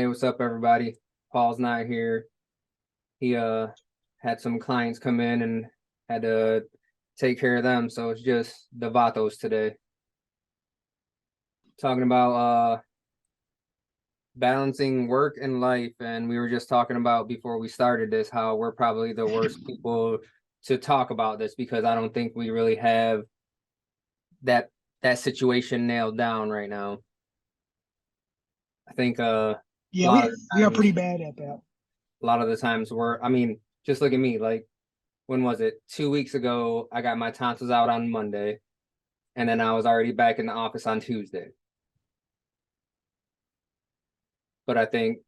Hey, what's up, everybody? Paul's not here. He had some clients come in and had to take care of them, so it's just the Vatos today. Talking about balancing work and life, and we were just talking about before we started this how we're probably the worst people to talk about this because I don't think we really have that that situation nailed down right now. I think a Yeah, lot of we are pretty times bad at that. a lot of the times we're I mean, just look at me, like when was it? 2 weeks ago, I got my tonsils out on Monday, and then I was already back in the office on Tuesday. But I think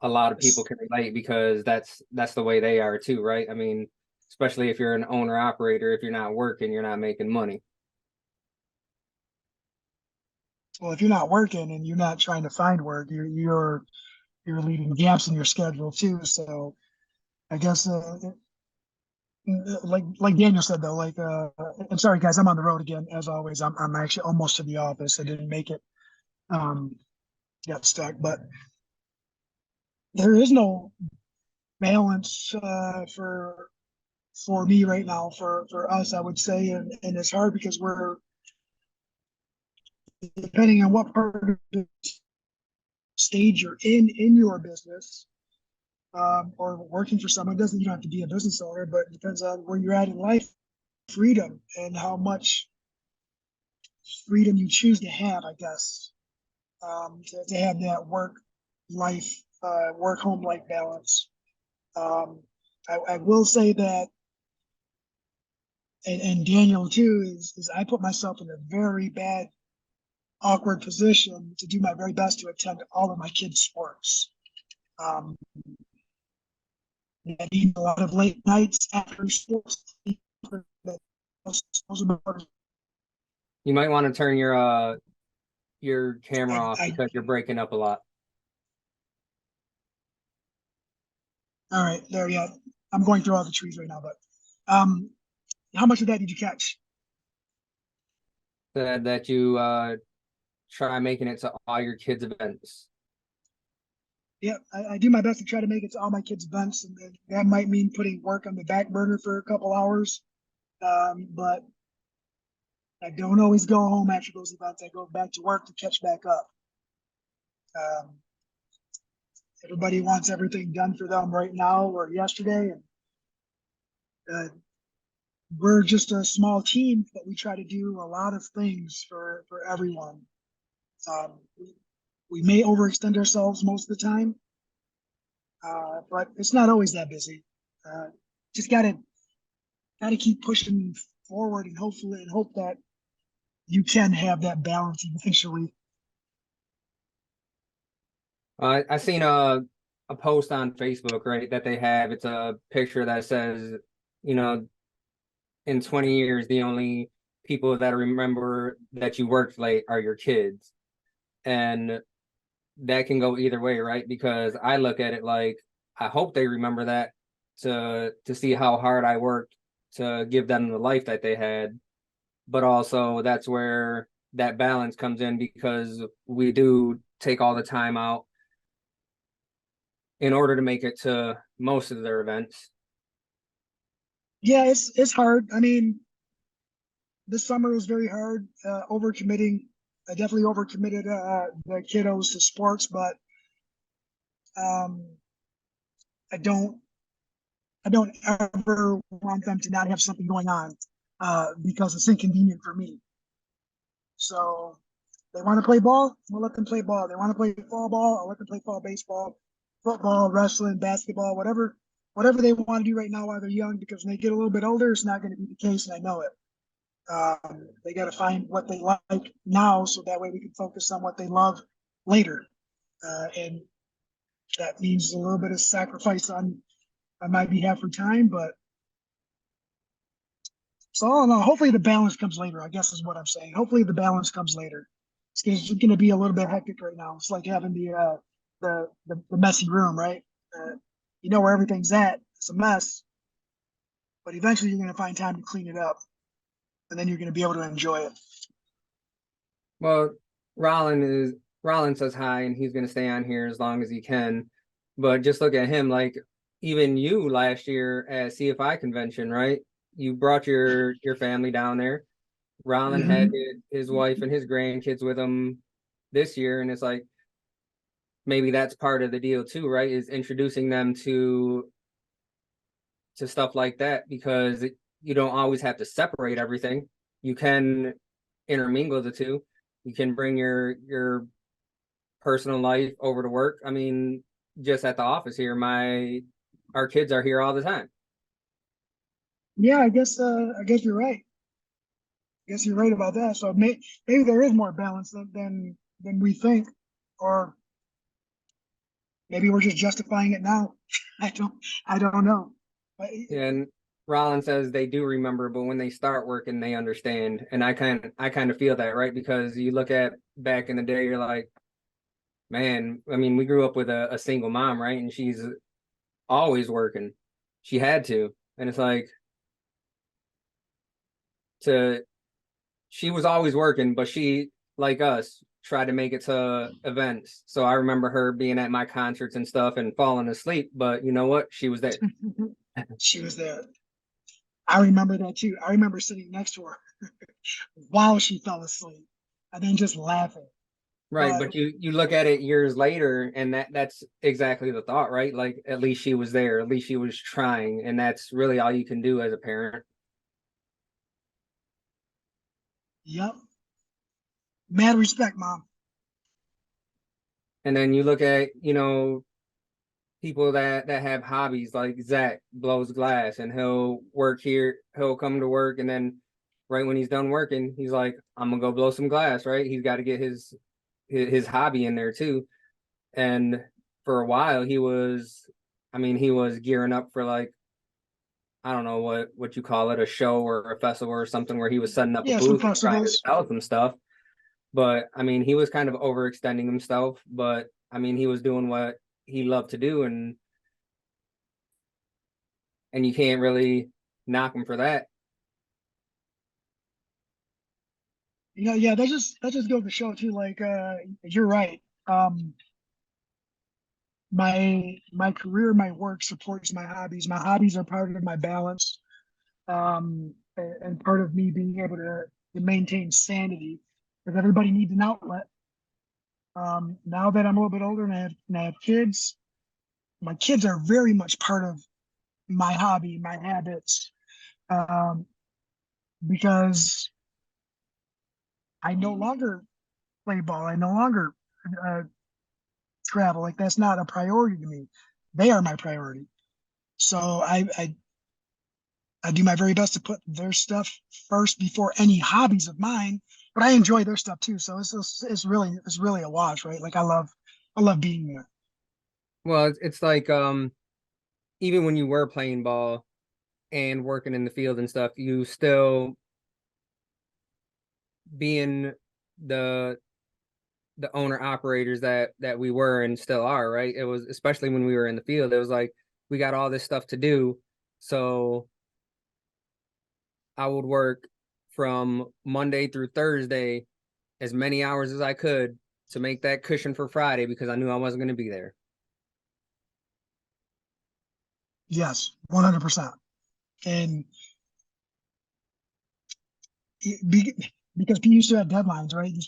a lot of people It's- can relate because that's the way they are too, right? I mean, especially if you're an owner operator, if you're not working, you're not making money. Well, if you're not working and you're not trying to find work, you're leaving gaps in your schedule too. So I guess like Daniel said though, I'm sorry guys, I'm on the road again as always. I'm actually almost to the office. I didn't make it. Um, got stuck, but there is no balance for me right now for us. I would say, and it's hard because we're depending on what part of the stage you're in your business, or working for someone. It doesn't, you don't have to be a business owner, but it depends on where you're at in life, freedom and how much freedom you choose to have, I guess, to have that work home life balance. Um, I will say that, and Daniel too, is I put myself in a very bad, awkward position to do my very best to attend all of my kids' sports. Um, that means a lot of late nights after sports. You might want to turn your camera off I because you're breaking up a lot. all right, there, yeah. I'm going through all the trees right now, but um, how much of that did you catch? Said that you try making it to all your kids' events. Yeah, I do my best to try to make it to all my kids' events, and that might mean putting work on the back burner for a couple hours. But I don't always go home after those events. I go back to work to catch back up. Um, Everybody wants everything done for them right now or yesterday, and uh, we're just a small team, but we try to do a lot of things for everyone. We may overextend ourselves most of the time, but it's not always that busy. Uh, just gotta keep pushing forward and hopefully and hope that you can have that balance eventually. I seen a post on Facebook, right, that they have. It's a picture that says, you know, in 20 years, the only people that remember that you worked late are your kids. And that can go either way, right? Because I look at it like I hope they remember that to see how hard I worked to give them the life that they had. But also that's where that balance comes in because we do take all the time out in order to make it to most of their events. Yeah, it's hard. I mean, this summer was very hard. Overcommitting, I definitely overcommitted the kiddos to sports, but um, I don't I don't ever want them to not have something going on because it's inconvenient for me. So they want to play ball, we'll let them play ball. They want to play fall ball, I'll let them play fall baseball, football, wrestling, basketball, whatever they want to do right now while they're young. Because when they get a little bit older, it's not going to be the case, and I know it. They got to find what they like now, so that way we can focus on what they love later. And that means a little bit of sacrifice on my behalf for time, but so all in all, hopefully the balance comes later, I guess is what I'm saying. Hopefully the balance comes later. It's going to be a little bit hectic right now. It's like having the messy room, right? You know where everything's at. It's a mess, but eventually you're going to find time to clean it up, and then you're going to be able to enjoy it. Well, Rollin is Rollins says hi and he's gonna stay on here as long as he can. But just look at him, like even you last year at CFI convention, right? You brought your family down there. Rollin had Mhm. his wife and his grandkids with him this year, and it's like maybe that's part of the deal too, right? Is introducing them to stuff like that because you don't always have to separate everything. You can intermingle the two. You can bring your personal life over to work. I mean, just at the office here, my our kids are here all the time. Yeah, I guess you're right. I guess you're right about that. So maybe there is more balance than we think, or maybe we're just justifying it now. I don't I don't know. But And Rollins says they do remember, but when they start working, they understand. And I kind of feel that, right? Because you look at back in the day, you're like, man, I mean, we grew up with a single mom, right? And she's always working. She had to. And it's like to she was always working, but she, like us, tried to make it to events. So I remember her being at my concerts and stuff and falling asleep, but you know what? She was there. she was there. I remember that too. I remember sitting next to her while she fell asleep and then just laughing. Right, But but you look at it years later and that's exactly the thought, right? Like at least she was there, at least she was trying, and that's really all you can do as a parent. yep, mad respect, mom. And then you look at, people that have hobbies like Zach blows glass and he'll work here, he'll come to work and then right when he's done working, he's like, I'm gonna go blow some glass, right? He's got to get his hobby in there too. And for a while he was gearing up for like I don't know what you call it, a show or a festival or something where he was setting up a Yeah, some booth and trying to festivals. sell some stuff. But I mean, he was kind of overextending himself, but I mean, he was doing what he loved to do and you can't really knock him for that. Yeah, that just goes to show too. Like, you're right. Um, my career, my work supports my hobbies. My hobbies are part of my balance, and part of me being able to maintain sanity. Because everybody needs an outlet. Now that I'm a little bit older and I have kids, my kids are very much part of my hobby, my habits, um, because I no longer play ball. I no longer uh, travel. Like that's not a priority to me. They are my priority. So I do my very best to put their stuff first before any hobbies of mine. But I enjoy their stuff too. So it's really a wash, right? Like I love being there. Well, it's like even when you were playing ball and working in the field and stuff, you still being the the owner operators that we were and still are, right? It was especially when we were in the field, it was like we got all this stuff to do. So I would work from Monday through Thursday as many hours as I could to make that cushion for Friday because I knew I wasn't going to be there. Yes, 100%. And be, because you still had deadlines, right? You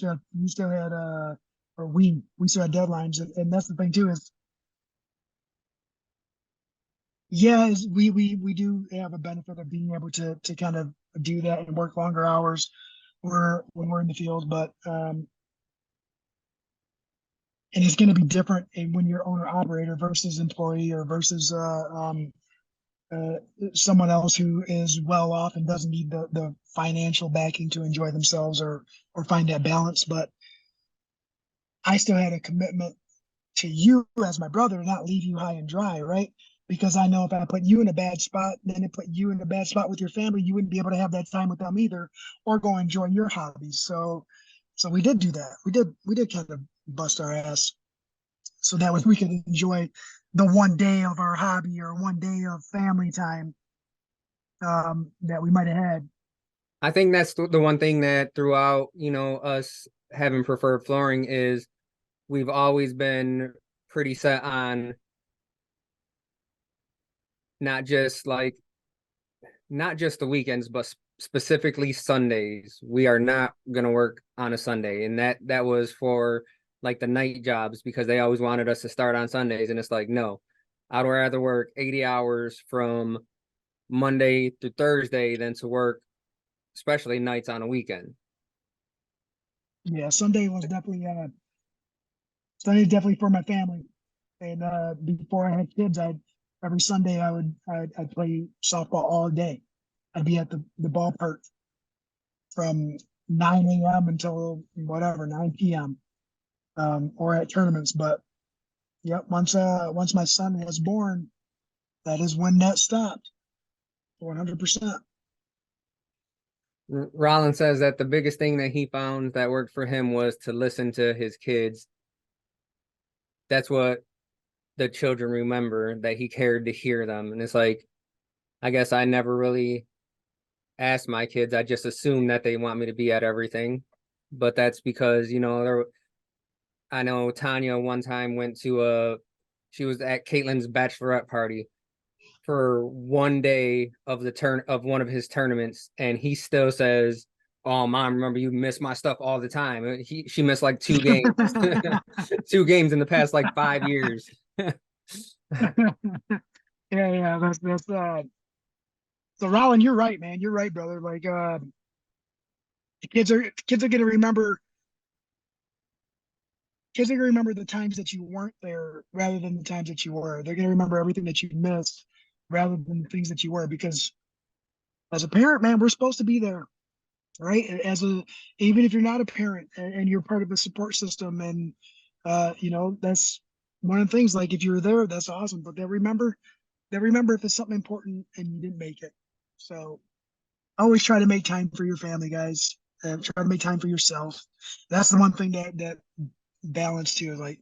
still had or we still had deadlines, and that's the thing too is yeah, is we do have a benefit of being able to kind of do that and work longer hours when we're in the field, but and it's going to be different when you're owner operator versus employee or versus uh, someone else who is well off and doesn't need the financial backing to enjoy themselves or find that balance. But I still had a commitment to you as my brother to not leave you high and dry, right? Because I know if I put you in a bad spot, then it put you in a bad spot with your family, you wouldn't be able to have that time with them either, or go enjoy your hobbies. So we did do that. We did kind of bust our ass so that way we could enjoy the one day of our hobby or one day of family time that we might have had. I think that's the one thing that throughout, us having preferred flooring is we've always been pretty set on not just like not just the weekends, but specifically Sundays. We are not gonna work on a Sunday, and that was for like the night jobs because they always wanted us to start on Sundays, and it's like no, I'd rather work 80 hours from Monday to Thursday than to work, especially nights on a weekend. Yeah, Sunday definitely for my family. And before I had kids, every Sunday I'd play softball all day. I'd be at the ballpark from 9 a.m. until whatever 9 p.m. Or at tournaments. But yep, once my son was born, that is when that stopped. 100%. Rollins says that the biggest thing that he found that worked for him was to listen to his kids. That's what the children remember, that he cared to hear them. And it's like, I guess I never really asked my kids. I just assumed that they want me to be at everything. But that's because, I know Tanya one time she was at Caitlin's bachelorette party for one day of of one of his tournaments, and he still says, "Oh, mom, remember you miss my stuff all the time." She missed like 2 games, 2 games in the past like 5 years. Yeah, that's so Rollin, you're right, man. You're right, brother. Like the kids are gonna remember kids are gonna remember the times that you weren't there rather than the times that you were. They're gonna remember everything that you missed rather than the things that you were because as a parent, man, we're supposed to be there, right? Even if you're not a parent and you're part of a support system and that's one of the things, like if you're there, that's awesome. But they remember if it's something important and you didn't make it. So always try to make time for your family, guys. And try to make time for yourself. That's the one thing that balance too. Like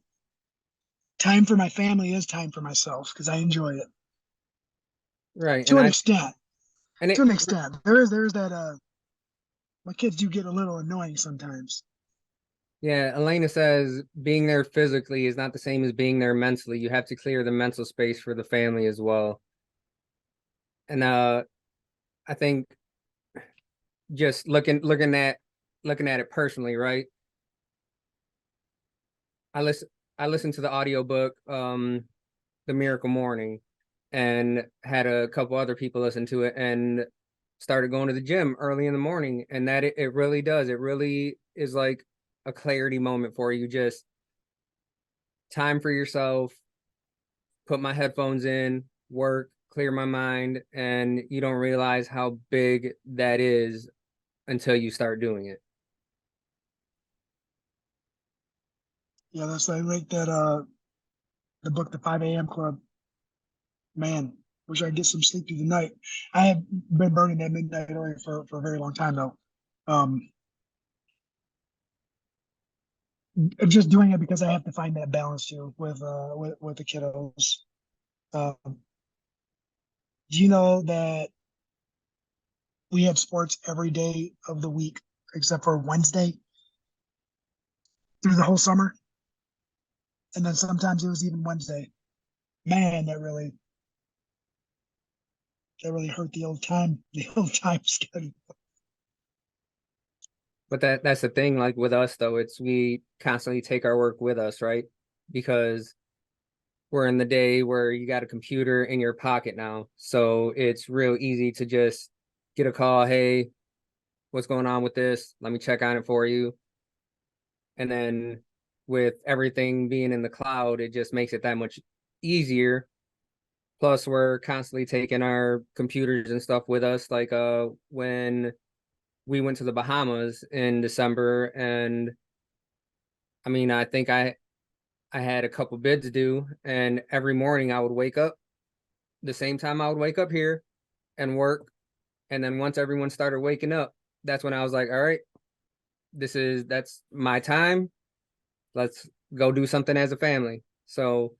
time for my family is time for myself because I enjoy it Right. to an extent. And To it, an extent, there's that. My kids do get a little annoying sometimes. yeah, Elena says being there physically is not the same as being there mentally. You have to clear the mental space for the family as well. And I think just looking at it personally, right? I listen I listened to the audiobook The Miracle Morning and had a couple other people listen to it and started going to the gym early in the morning, and that it really does. It really is like a clarity moment for you. Just time for yourself, put my headphones in, work, clear my mind, and you don't realize how big that is until you start doing it. Yeah, that's I like that. The book, The 5 a.m. Club. Man, wish I could get some sleep through the night. I have been burning that midnight oil for a very long time though. Um, I'm just doing it because I have to find that balance too with the kiddos. Um, do you know that we had sports every day of the week except for Wednesday through the whole summer, and then sometimes it was even Wednesday. Man, that really hurt the old time schedule. But that's the thing, like with us though, it's we constantly take our work with us, right? Because we're in the day where you got a computer in your pocket now. So it's real easy to just get a call, hey, what's going on with this? Let me check on it for you. And then with everything being in the cloud, it just makes it that much easier. Plus, we're constantly taking our computers and stuff with us. Like when we went to the Bahamas in December, and I mean, I think I had a couple bids due, and every morning I would wake up the same time I would wake up here and work. And then once everyone started waking up, that's when I was like, all right, that's my time. Let's go do something as a family. So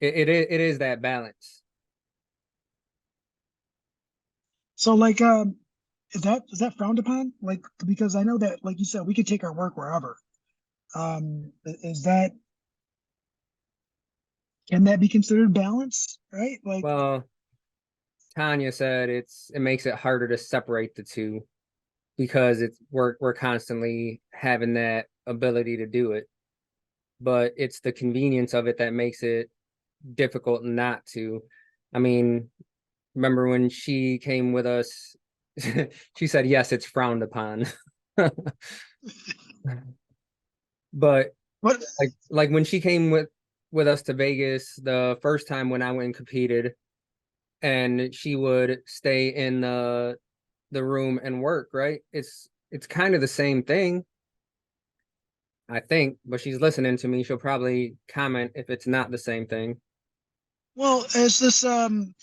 it is that balance. So like is that frowned upon? Like because I know that like you said, we could take our work wherever. Is that Can that be considered balance? Right? Like, Well, Tanya said it makes it harder to separate the two because we're constantly having that ability to do it. But it's the convenience of it that makes it difficult not to. I mean, remember when she came with us, she said, yes, it's frowned upon. But what? like when she came with us to Vegas the first time when I went and competed, and she would stay in the room and work, right? It's kind of the same thing, I think, but she's listening to me. She'll probably comment if it's not the same thing. Well, it's this. Some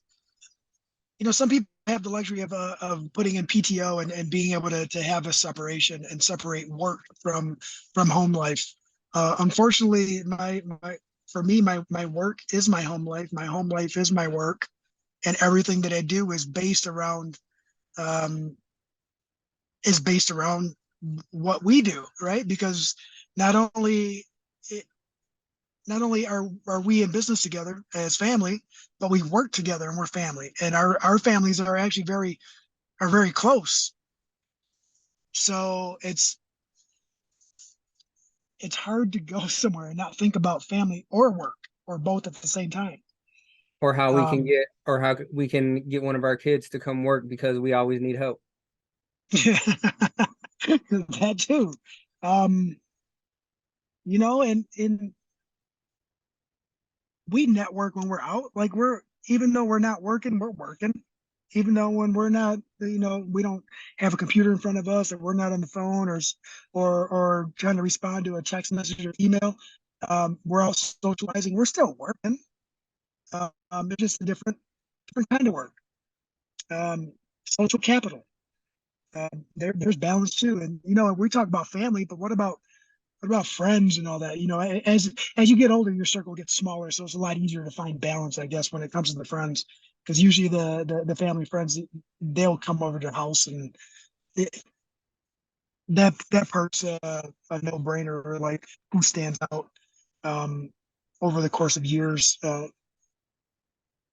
people have the luxury of putting in PTO and being able to have a separation and separate work from home life. Unfortunately, my for me, my work is my home life. My home life is my work, and everything that I do um, is based around what we do, right? Because not only not only are we in business together as family, but we work together and we're family, and our families are actually very close. So it's hard to go somewhere and not think about family or work or both at the same time. Um, Or how we can get one of our kids to come work because we always need help. that too. Um, and we network when we're out. Like even though we're not working, we're working. Even though when we're not, we don't have a computer in front of us, or we're not on the phone, or trying to respond to a text message or email. We're all socializing. We're still working. It's just a different kind of work. Social capital. There's balance too. And we talk about family, but what about friends and all that? As you get older, your circle gets smaller, so it's a lot easier to find balance, I guess, when it comes to the friends, because usually the family friends, they'll come over to the house, and it, that part's a no brainer. Like, who stands out um, over the course of years,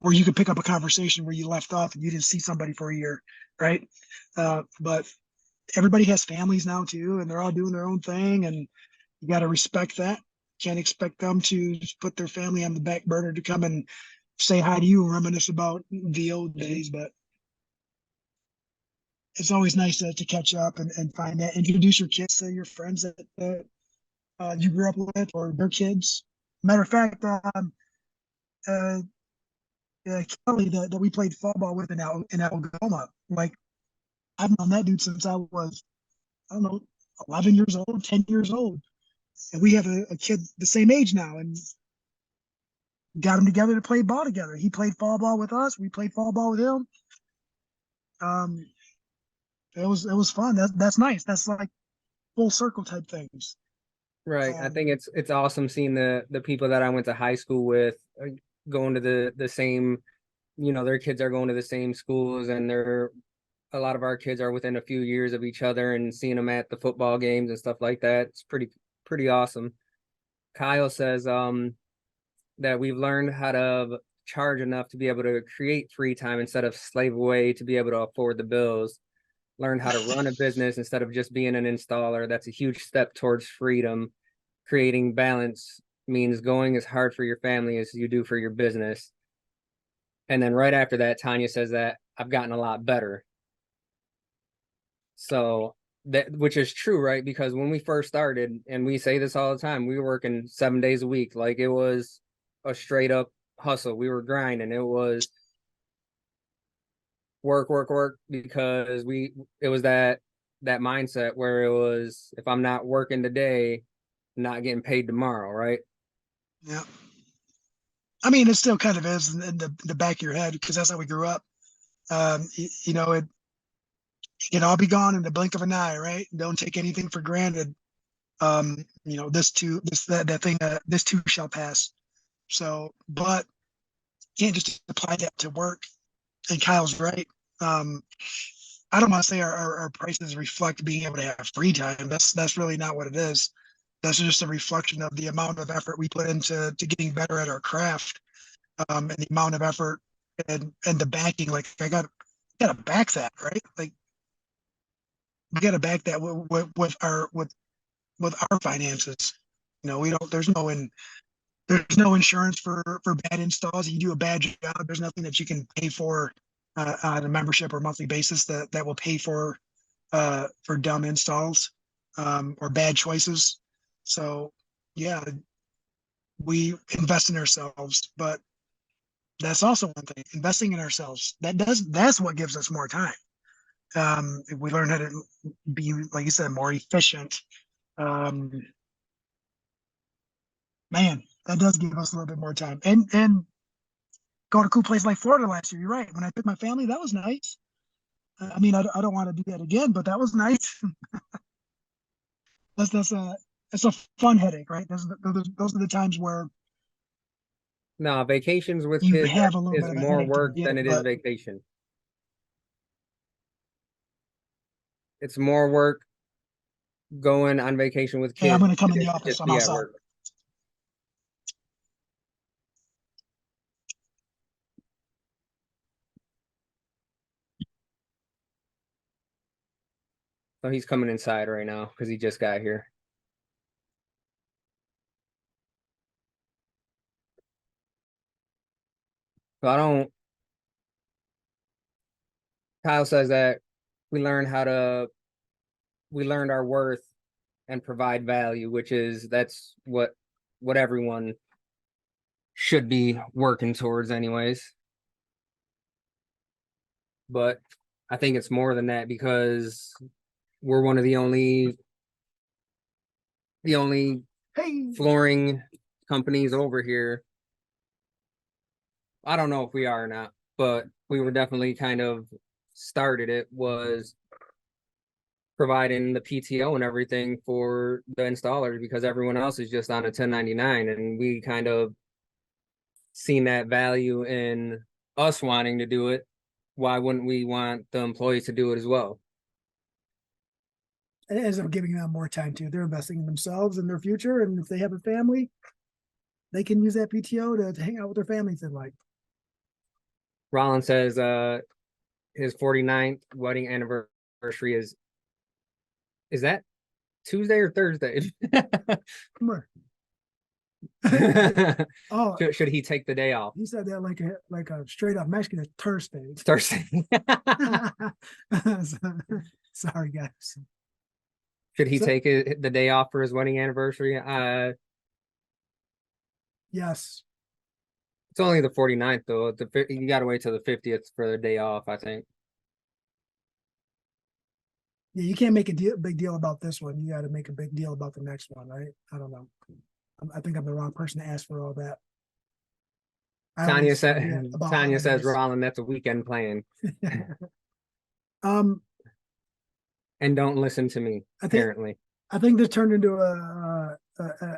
where you could pick up a conversation where you left off and you didn't see somebody for a year, right? But everybody has families now too, and they're all doing their own thing, and you got to respect that. Can't expect them to just put their family on the back burner to come and say hi to you and reminisce about the old days. But it's always nice to catch up and find that. Introduce your kids to your friends that you grew up with, or their kids. Matter of fact, uh, Kelly that we played football with in Algoma, like, I've known that dude since I was, I don't know, 11 years old, 10 years old. And we have a kid the same age now, and got them together to play ball together. He played fall ball with us. We played fall ball with him. Um, it was fun. That's nice. That's like full circle type things. Right. I Um, think it's awesome seeing the people that I went to high school with going to the same, their kids are going to the same schools, and a lot of our kids are within a few years of each other, and seeing them at the football games and stuff like that. It's pretty awesome. Kyle says that we've learned how to charge enough to be able to create free time instead of slave away to be able to afford the bills. Learned how to run a business instead of just being an installer. That's a huge step towards freedom. Creating balance means going as hard for your family as you do for your business. And then right after that, Tanya says that I've gotten a lot better. So that, which is true, right? Because when we first started, and we say this all the time, we were working 7 days a week. Like, it was a straight up hustle. We were grinding. It was work, work, work, because it was that mindset where it was, if I'm not working today, I'm not getting paid tomorrow, right? yeah. I mean, it still kind of is in the back of your head, because that's how we grew up. It can all be gone in the blink of an eye, right? Don't take anything for granted. That thing, this too shall pass. So, but can't just apply that to work. And Kyle's right. Um, I don't want to say our prices reflect being able to have free time. That's really not what it is. that's just a reflection of the amount of effort we put into getting better at our craft, and the amount of effort and the backing. Like I gotta back that, right? Like we gotta back that with our finances. You know, we don't. There's no insurance for bad installs. You do a bad job, there's nothing that you can pay for on a membership or monthly basis that will pay for dumb installs or bad choices. So yeah, we invest in ourselves, but that's also one thing. Investing in ourselves that's what gives us more time. If we learn how to be, like you said, more efficient, um, man, that does give us a little bit more time. And go to a cool place like Florida last year. You're right. When I took my family, that was nice. I mean, I don't want to do that again, but that was nice. That's a it's a fun headache, right? Those are the times where No, vacations with you kids have a little bit is of a more headache to work get than it, it is but vacation. It's more work going on vacation with hey, I'm kids going to come than in it the is to office. just I'm be at outside. work. So he's coming inside right now because he just got here. So I don't. Kyle says that we learned how to. We learned our worth and provide value, which is that's what everyone should be working towards, anyways. But I think it's more than that because we're one of the only Hey, flooring companies over here. I don't know if we are or not, but we were definitely kind of started it was providing the PTO and everything for the installers because everyone else is just on a 1099 and we kind of seen that value in us wanting to do it. Why wouldn't we want the employees to do it as well? it ends up giving them more time too. They're investing in themselves and their future. And if they have a family, they can use that PTO to hang out with their families in life. Rollins says his 49th wedding anniversary is that Tuesday or Thursday? Come on. Oh, should he take the day off? he said that like a straight up Mexican Thursday. Thursday. Sorry, guys. Should he take the day off for his wedding anniversary? Yes. It's only the 49th though. You got to wait till the 50th for the day off, I think. Yeah, you can't make a big deal about this one. You got to make a big deal about the next one, right? I don't know. I think I'm the wrong person to ask for all that. Tanya said. Tanya says, holidays. "Rollin, that's a weekend plan." Um, And don't listen to me. Apparently, I think this turned into a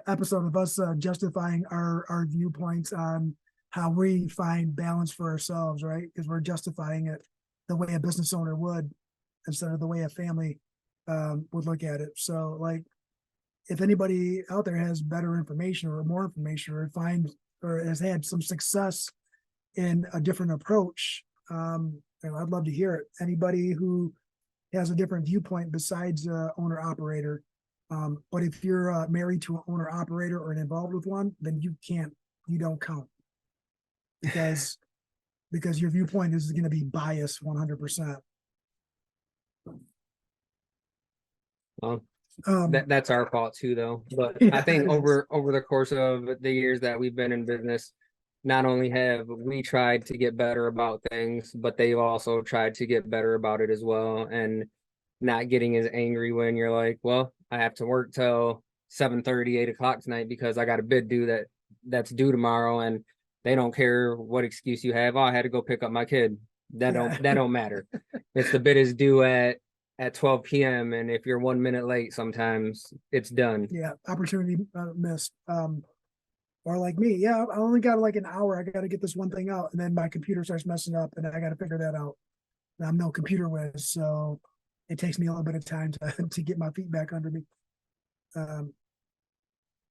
episode of us justifying our viewpoints on how we find balance for ourselves, right? Because we're justifying it the way a business owner would instead of the way a family would look at it. So, like, if anybody out there has better information or more information or finds or has had some success in a different approach, I'd love to hear it. Anybody who has a different viewpoint besides owner operator. But if you're married to an owner operator or involved with one, then you don't count because your viewpoint is going to be biased 100%. well, that's our fault too, though. But Yeah, I think it is. over the course of the years that we've been in business, not only have we tried to get better about things, but they've also tried to get better about it as well. And not getting as angry when you're like, well, I have to work till 7:30, 8 o'clock tonight because I got a bid due that's due tomorrow, and they don't care what excuse you have. Oh, I had to go pick up my kid. That don't matter. It's the bid is due at 12 p.m. and if you're 1 minute late, sometimes it's done. Yeah, opportunity missed. Or like me, yeah, I only got like an hour. I got to get this one thing out, and then my computer starts messing up, and I got to figure that out. And I'm no computer whiz, so it takes me a little bit of time to get my feet back under me.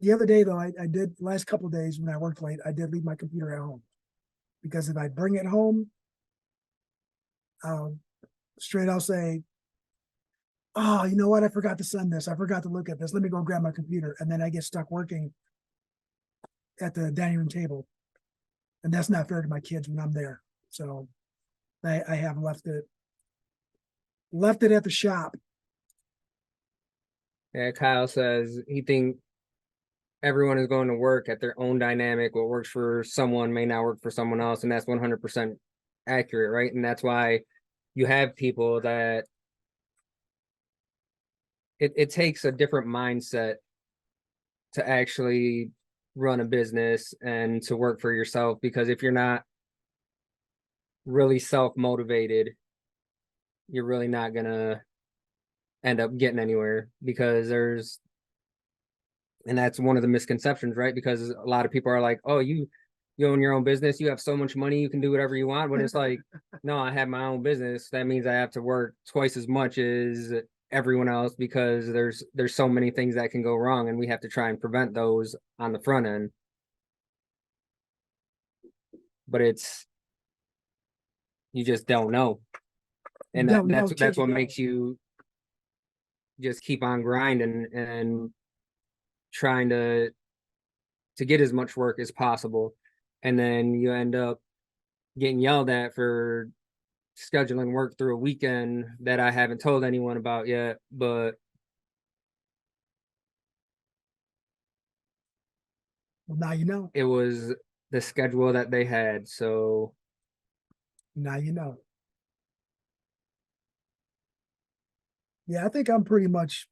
The other day though, I did last couple of days when I worked late, I did leave my computer at home. Because if I bring it home, I'll I'll say, oh, you know what? I forgot to send this. I forgot to look at this. Let me go grab my computer. And then I get stuck working at the dining room table. And that's not fair to my kids when I'm there. So I have left it at the shop. Yeah, Kyle says he think everyone is going to work at their own dynamic. What works for someone may not work for someone else, and that's 100% accurate, right? And that's why you have people that it takes a different mindset to actually run a business and to work for yourself, because if you're not really self-motivated, you're really not gonna end up getting anywhere, because and that's one of the misconceptions, right? Because a lot of people are like, oh, you own your own business, you have so much money, you can do whatever you want. But it's like, no, I have my own business. That means I have to work twice as much as everyone else, because there's so many things that can go wrong, and we have to try and prevent those on the front end. But you just don't know. And that's what makes you just keep on grinding and trying to get as much work as possible. And then you end up getting yelled at for scheduling work through a weekend that I haven't told anyone about yet, but Well, now you know. it was the schedule that they had. So Now you know. Yeah, I think I'm pretty much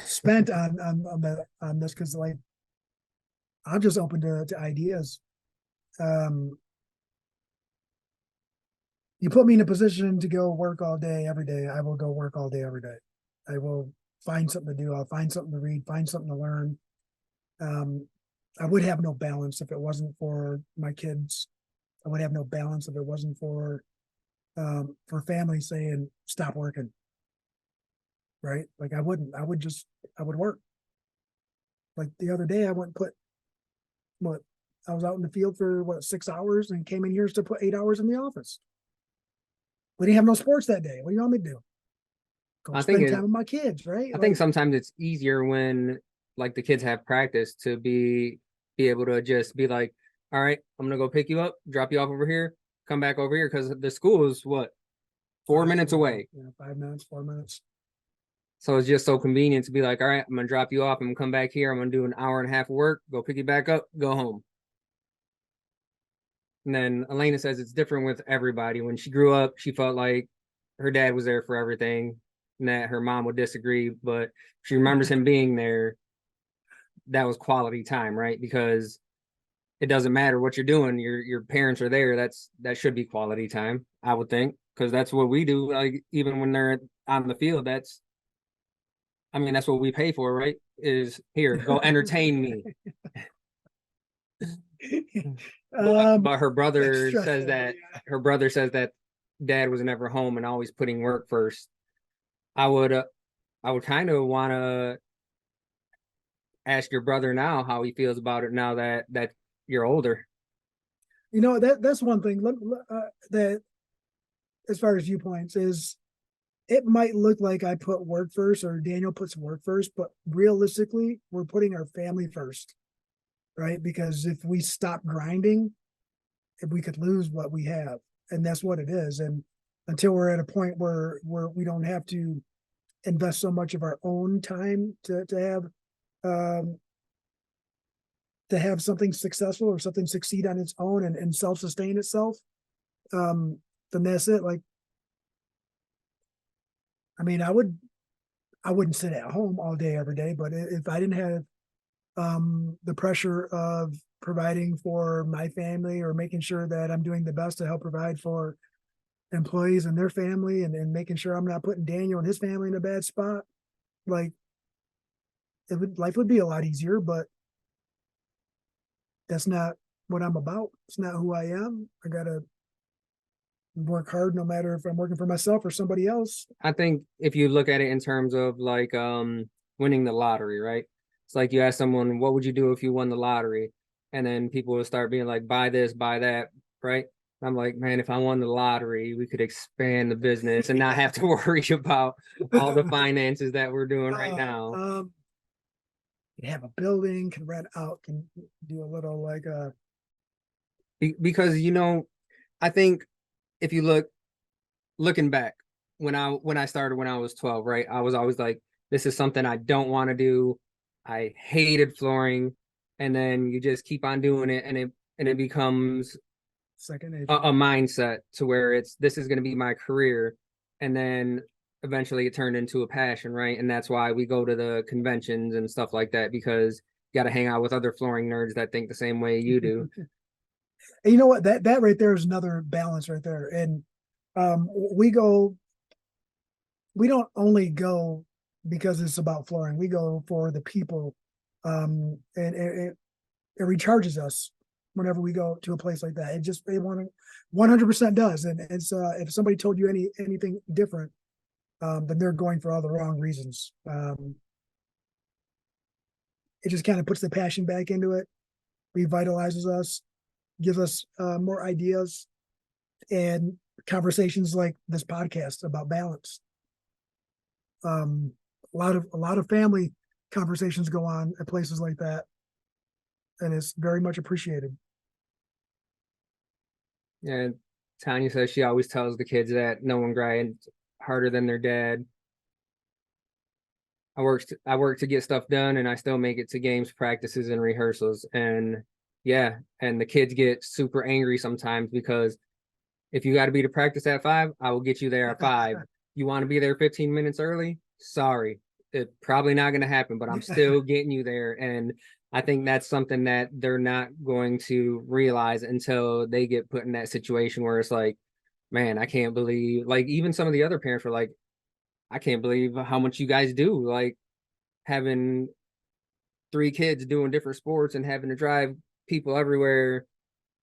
spent on this because like I'm just open to ideas. You put me in a position to go work all day every day, I will go work all day every day. I will find something to do. I'll find something to read, find something to learn. I would have no balance if it wasn't for my kids. I would have no balance if it wasn't for family saying stop working. Right? Like I would work. Like the other day I went and I was out in the field for 6 hours and came in here to put 8 hours in the office. We didn't have no sports that day. What do you want me to do? Go spend time with my kids, right? I think sometimes it's easier when like the kids have practice to be able to just be like, all right, I'm gonna go pick you up, drop you off over here, come back over here, because the school is what, 4 minutes away. Yeah, 5 minutes, 4 minutes. So it's just so convenient to be like, all right, I'm gonna drop you off, I'm gonna come back here, I'm gonna do an hour and a half of work, go pick you back up, go home. And then Elena says it's different with everybody. When she grew up, she felt like her dad was there for everything, and that her mom would disagree, but she remembers him being there. That was quality time, right? Because it doesn't matter what you're doing, your parents are there. That should be quality time, I would think, because that's what we do. Like even when they're on the field, that's what we pay for, right? Is here, go entertain me. But her brother says that dad was never home and always putting work first. I would kind of want to ask your brother now how he feels about it now that you're older. You know, that's one thing that as far as viewpoints is, it might look like I put work first or Daniel puts work first, but realistically, we're putting our family first, right? Because if we stop grinding, if we could lose what we have, and that's what it is. And until we're at a point where we don't have to invest so much of our own time to have something successful or something succeed on its own and self-sustain itself, then that's it. Like, I mean, I wouldn't sit at home all day, every day, but if I didn't have the pressure of providing for my family or making sure that I'm doing the best to help provide for employees and their family and making sure I'm not putting Daniel and his family in a bad spot, like life would be a lot easier, but that's not what I'm about. It's not who I am. I gotta work hard no matter if I'm working for myself or somebody else. I think if you look at it in terms of like winning the lottery, right? It's like you ask someone, what would you do if you won the lottery? And then people will start being like, buy this, buy that, right? I'm like, man, if I won the lottery, we could expand the business and not have to worry about all the finances that we're doing right now. Can have a building, can rent out, can do a little like Because I think if you looking back when I started when I was 12, right? I was always like, this is something I don't want to do. I hated flooring, and then you just keep on doing it, and it becomes second nature. a mindset to where this is going to be my career, and then eventually it turned into a passion, right? And that's why we go to the conventions and stuff like that, because you got to hang out with other flooring nerds that think the same way you do. And you know what? That right there is another balance right there. And we don't only go because it's about flooring. We go for the people, and it recharges us whenever we go to a place like that. It 100% does. And it's if somebody told you anything different, then they're going for all the wrong reasons. It just kind of puts the passion back into it, revitalizes us, gives us more ideas and conversations like this podcast about balance. A lot of family conversations go on at places like that, and it's very much appreciated. Yeah, Tanya says she always tells the kids that no one grinds harder than their dad. I work to get stuff done, and I still make it to games, practices, and rehearsals. And yeah, and the kids get super angry sometimes because if you got to be to practice at 5, I will get you there at 5. You want to be there 15 minutes early? Sorry, it's probably not going to happen, but I'm still getting you there. And I think that's something that they're not going to realize until they get put in that situation where it's like, man, I can't believe, like, even some of the other parents were like, I can't believe how much you guys do, like having 3 kids doing different sports and having to drive people everywhere.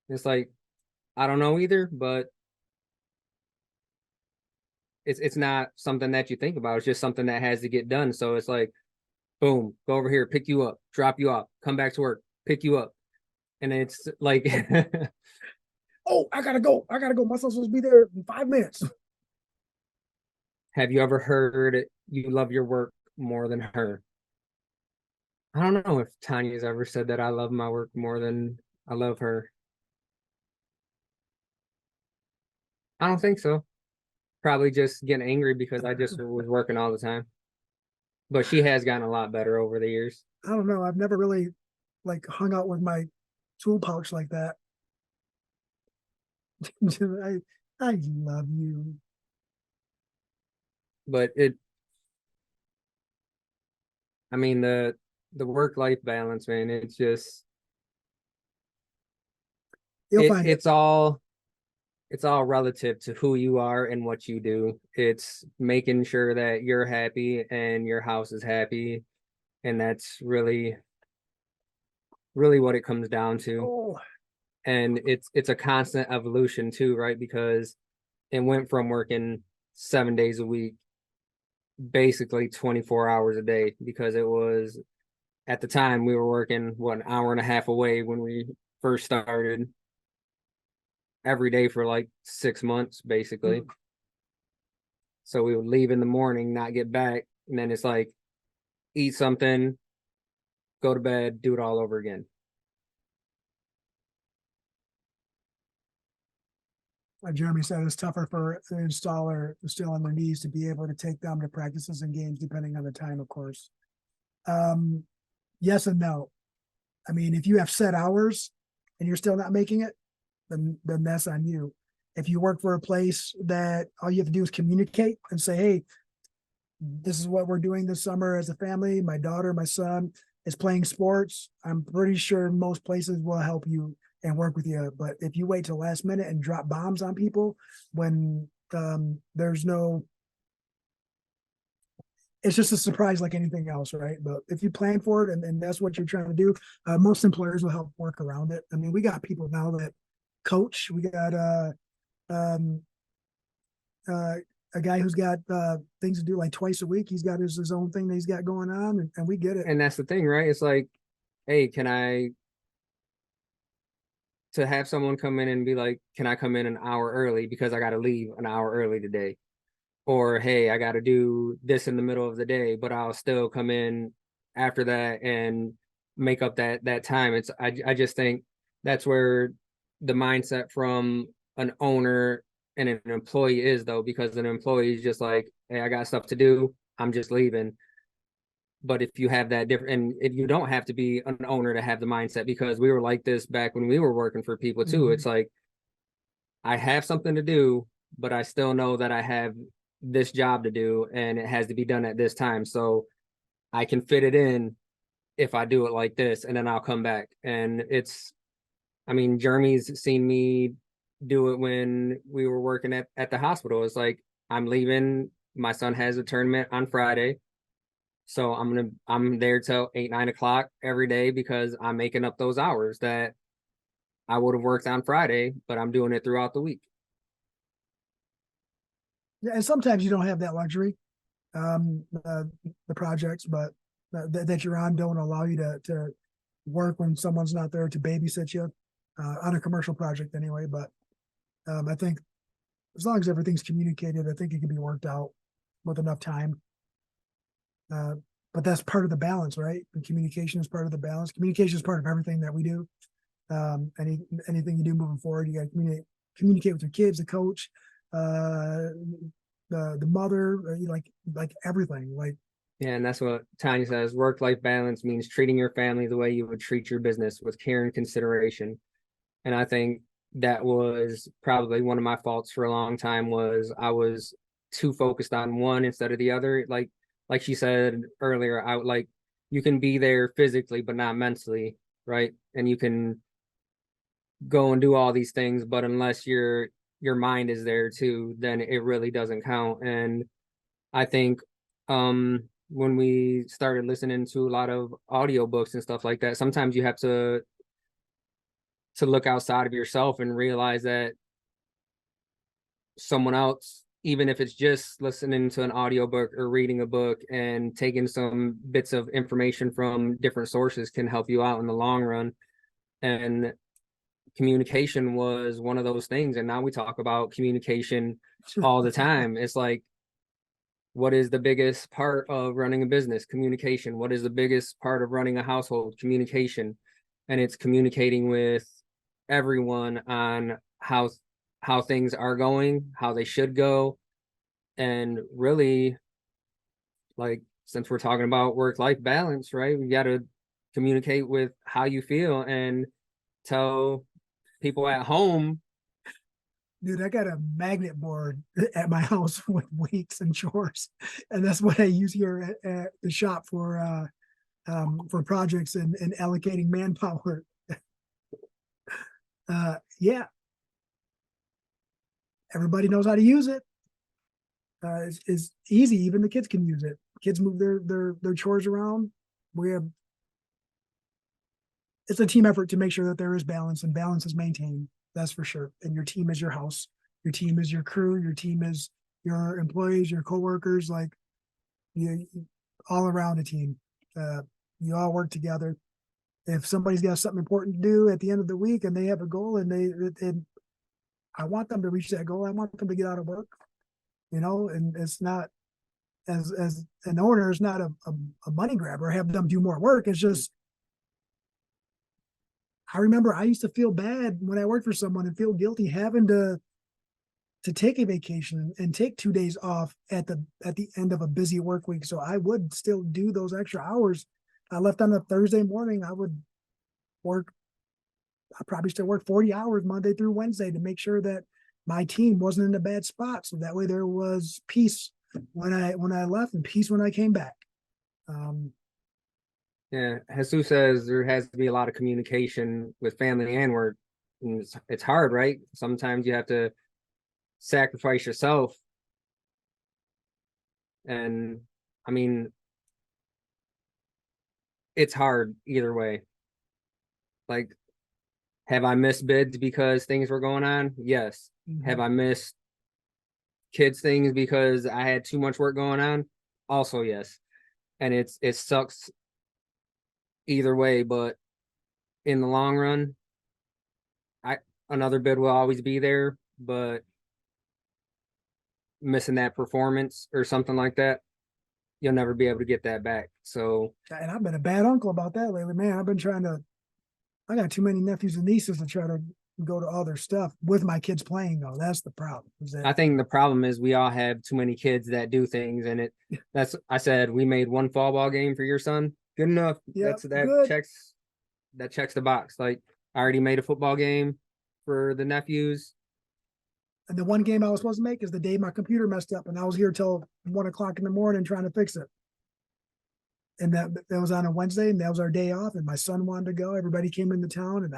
It's like, I don't know either, but it's not something that you think about. It's just something that has to get done. So it's like, boom, go over here, pick you up, drop you off, come back to work, pick you up. And it's like, oh, I gotta go. My son's supposed to be there in 5 minutes. have you ever heard you love your work more than her? I don't know if Tanya's ever said that I love my work more than I love her. I don't think so. Probably just getting angry because I just was working all the time. But she has gotten a lot better over the years. I don't know. I've never really like hung out with my tool pouch like that. I love you. But I mean, the work-life balance, man, it's just You'll find it. it's all relative to who you are and what you do. It's making sure that you're happy and your house is happy, and that's really what it comes down to. Oh, And it's a constant evolution too, right? Because it went from working 7 days a week, basically 24 hours a day, because it was at the time we were working an hour and a half away when we first started, every day for like 6 months basically. So we would leave in the morning, not get back, and then it's like eat something, go to bed, do it all over again. like Jeremy said, it's tougher for the installer still on their knees to be able to take them to practices and games, depending on the time, of course. Yes and no. I mean, if you have set hours and you're still not making it, then that's on you. If you work for a place that all you have to do is communicate and say, hey, this is what we're doing this summer as a family. My daughter, my son is playing sports. I'm pretty sure most places will help you and work with you. But if you wait till last minute and drop bombs on people when there's no, it's just a surprise like anything else, right? But if you plan for it and that's what you're trying to do, most employers will help work around it. I mean, we got people now that coach. We got a guy who's got things to do like twice a week. He's got his own thing that he's got going on, and we get it. And that's the thing, right? It's like, hey, to have someone come in and be like, can I come in an hour early because I got to leave an hour early today? Or, hey, I got to do this in the middle of the day, but I'll still come in after that and make up that time. I just think that's where the mindset from an owner and an employee is, though, because an employee is just like, hey, I got stuff to do, I'm just leaving. But if you have that different, and if you don't have to be an owner to have the mindset, because we were like this back when we were working for people too. Mhm. It's like, I have something to do, but I still know that I have this job to do and it has to be done at this time. So I can fit it in if I do it like this, and then I'll come back. And I mean, Jeremy's seen me do it when we were working at the hospital. It's like, I'm leaving. My son has a tournament on Friday. So I'm there till 8, 9 o'clock every day because I'm making up those hours that I would have worked on Friday, but I'm doing it throughout the week. Yeah, and sometimes you don't have that luxury. The projects, but that you're on don't allow you to work when someone's not there to babysit you on a commercial project anyway. But I think as long as everything's communicated, I think it can be worked out with enough time. But that's part of the balance, right? And communication is part of the balance. Communication is part of everything that we do. Anything you do moving forward, you got to communicate with your kids, the coach, the mother, like everything. Like, Yeah, and that's what Tanya says. Work-life balance means treating your family the way you would treat your business, with care and consideration. And I think that was probably one of my faults for a long time, was I was too focused on one instead of the other. Like she said earlier, you can be there physically but not mentally, right? And you can go and do all these things, but unless your mind is there too, then it really doesn't count. And I think when we started listening to a lot of audiobooks and stuff like that, sometimes you have to look outside of yourself and realize that someone else, even if it's just listening to an audiobook or reading a book and taking some bits of information from different sources, can help you out in the long run. And communication was one of those things. And now we talk about communication all the time. It's like, what is the biggest part of running a business? Communication. What is the biggest part of running a household? Communication. And it's communicating with everyone on how things are going, how they should go. And really, like, since we're talking about work-life balance, right? We got to communicate with how you feel and tell people at home. dude, I got a magnet board at my house with weights and chores, and that's what I use here at the shop for projects and allocating manpower. Yeah, everybody knows how to use it. It's easy. Even the kids can use it. Kids move their chores around. It's a team effort to make sure that there is balance, and balance is maintained. That's for sure. And your team is your house. Your team is your crew. Your team is your employees, your coworkers. Like, you all around a team. You all work together. If somebody's got something important to do at the end of the week and they have a goal, and I want them to reach that goal. I want them to get out of work, and it's not, as an owner, it's not a money grab or have them do more work. It's just, I remember I used to feel bad when I worked for someone and feel guilty having to take a vacation and take 2 days off at the end of a busy work week. So I would still do those extra hours. I left on a Thursday morning. I probably still work 40 hours Monday through Wednesday to make sure that my team wasn't in a bad spot. So that way there was peace when I left and peace when I came back. Yeah, Jesus says there has to be a lot of communication with family and work. And it's hard, right? Sometimes you have to sacrifice yourself. And I mean, it's hard either way. Like, have I missed bids because things were going on? Yes. Mhm. Have I missed kids things because I had too much work going on? Also, yes. And it sucks either way, but in the long run, another bid will always be there, but missing that performance or something like that, you'll never be able to get that back. So And I've been a bad uncle about that lately, man. I got too many nephews and nieces to try to go to all their stuff with my kids playing though. That's the problem. I think the problem is we all have too many kids that do things, and I said we made one fall ball game for your son. Good enough. Yep, That good. checks the box. Like I already made a football game for the nephews. And the one game I was supposed to make is the day my computer messed up and I was here till 1 o'clock in the morning trying to fix it. And that was on a Wednesday and that was our day off and my son wanted to go. Everybody came into town and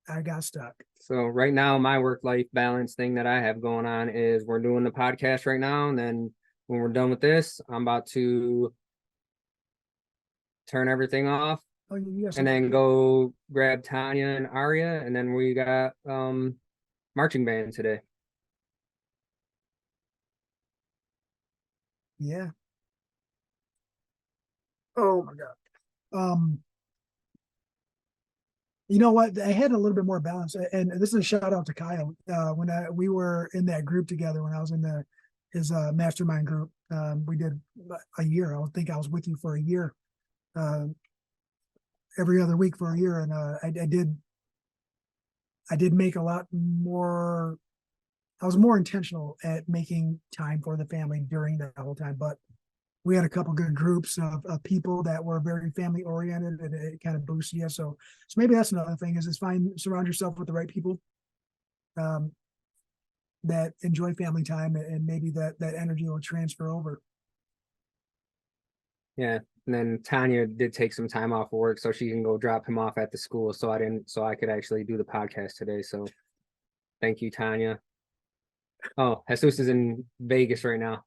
I got stuck. So right now, my work-life balance thing that I have going on is we're doing the podcast right now, and then when we're done with this, I'm about to turn everything off Oh, you got and then go grab Tanya and Aria, and then we got marching band today. Yeah. Oh my God. You know what? I had a little bit more balance, and this is a shout out to Kyle. When we were in that group together, when I was in his mastermind group, we did a year. I think I was with you for a year, every other week for a year, and I did make a lot more. I was more intentional at making time for the family during that whole time, but we had a couple good groups of people that were very family oriented and it kind of boosts you. So maybe that's another thing is surround yourself with the right people that enjoy family time and maybe that energy will transfer over. Yeah. And then Tanya did take some time off of work so she can go drop him off at the school. So I could actually do the podcast today. So thank you, Tanya. Oh, Jesus is in Vegas right now.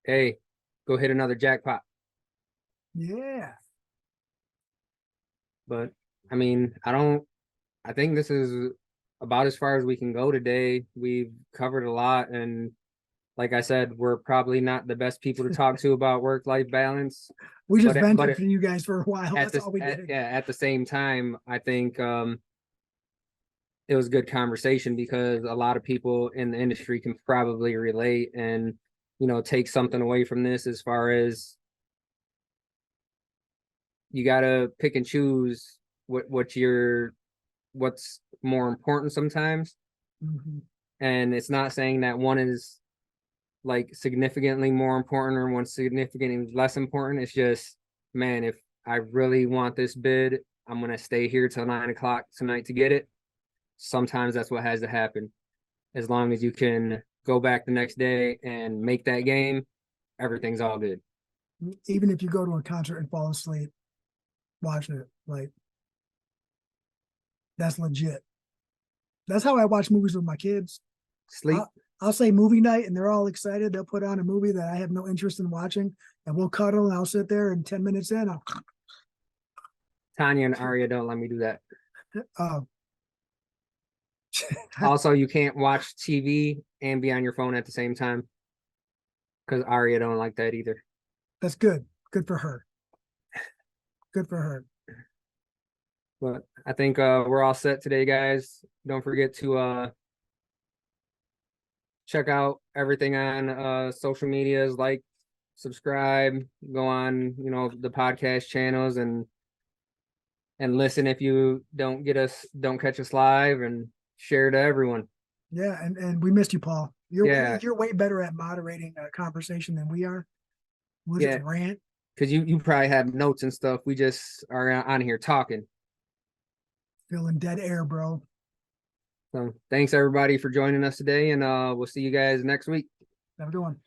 Hey, go hit another jackpot. Yeah. But I mean, I think this is about as far as we can go today. We've covered a lot. And like I said, we're probably not the best people to talk to about work-life balance. We just But vented for you guys for a while. That's all we did. At the same time, I think it was good conversation because a lot of people in the industry can probably relate and, take something away from this as far as you got to pick and choose what's more important sometimes. Mhm. And it's not saying that one is like significantly more important or one's significantly less important. It's just, man, if I really want this bid, I'm going to stay here till 9:00 tonight to get it. Sometimes that's what has to happen. As long as you can go back the next day and make that game, everything's all good. Even if you go to a concert and fall asleep watching it, like that's legit. That's how I watch movies with my kids. Sleep. I'll say movie night and they're all excited. They'll put on a movie that I have no interest in watching and we'll cuddle and I'll sit there and 10 minutes in, Tanya and Aria don't let me do that. uh, Also, you can't watch TV and be on your phone at the same time because Aria don't like that either. that's good. Good for her. Good for her. But I think we're all set today, guys. Don't forget to check out everything on social medias, like, subscribe, go on, the podcast channels and listen if you don't catch us live, and share to everyone. Yeah, and we missed you, Paul. You're way better at moderating a conversation than we are. We'll just rant. Because you probably have notes and stuff. We just are on here talking. Feeling dead air, bro. So thanks everybody for joining us today, and we'll see you guys next week. Have a good one.